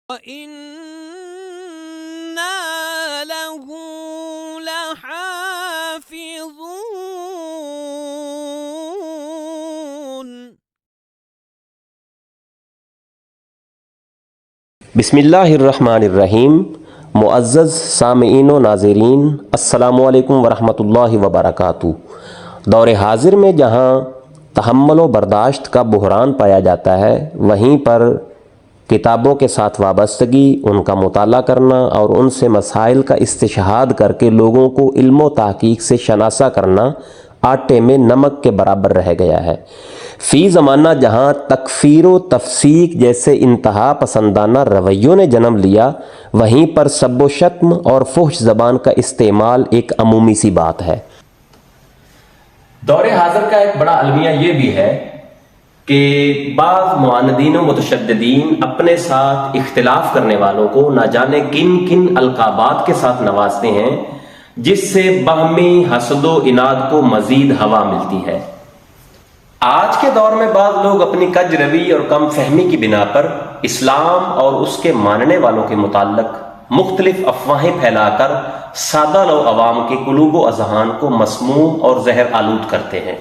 وَإِنَّا لَهُ لَحَافِظُونَ. بسم اللہ الرحمن الرحیم. معزز سامعین و ناظرین، السلام علیکم ورحمۃ اللہ وبرکاتہ. دور حاضر میں جہاں تحمل و برداشت کا بحران پایا جاتا ہے، وہیں پر کتابوں کے ساتھ وابستگی، ان کا مطالعہ کرنا اور ان سے مسائل کا استشہاد کر کے لوگوں کو علم و تحقیق سے شناسا کرنا آٹے میں نمک کے برابر رہ گیا ہے. فی زمانہ جہاں تکفیر و تفسیق جیسے انتہا پسندانہ رویوں نے جنم لیا، وہیں پر سب و شتم اور فحش زبان کا استعمال ایک عمومی سی بات ہے. دور حاضر کا ایک بڑا المیہ یہ بھی ہے کہ بعض معاندین و متشددین اپنے ساتھ اختلاف کرنے والوں کو نہ جانے کن کن القابات کے ساتھ نوازتے ہیں، جس سے باہمی حسد و عناد کو مزید ہوا ملتی ہے. آج کے دور میں بعض لوگ اپنی کج روی اور کم فہمی کی بنا پر اسلام اور اس کے ماننے والوں کے متعلق مختلف افواہیں پھیلا کر سادہ لو عوام کے قلوب و اذہان کو مسموم اور زہر آلود کرتے ہیں.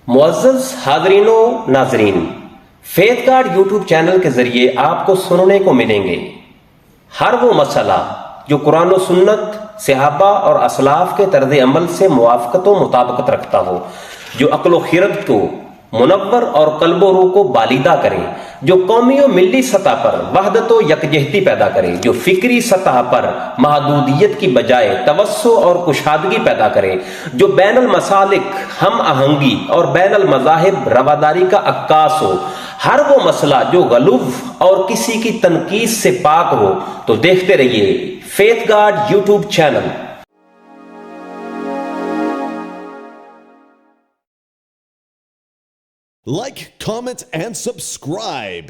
معزز حاضرین و ناظرین، فیتھ گارڈ یوٹیوب چینل کے ذریعے آپ کو سننے کو ملیں گے ہر وہ مسئلہ جو قرآن و سنت، صحابہ اور اسلاف کے طرز عمل سے موافقت و مطابقت رکھتا ہو، جو عقل و خرد کو منور اور قلب و روح کو بالیدہ کرے، جو قومی و ملی سطح پر وحدت و یکجہتی پیدا کرے، جو فکری سطح پر محدودیت کی بجائے توسع اور کشادگی پیدا کرے، جو بین المسالک ہم آہنگی اور بین المذاہب رواداری کا عکاس ہو. ہر وہ مسئلہ جو غلو اور کسی کی تنقید سے پاک ہو، تو دیکھتے رہیے faith guard YouTube channel. Like, comment, and subscribe.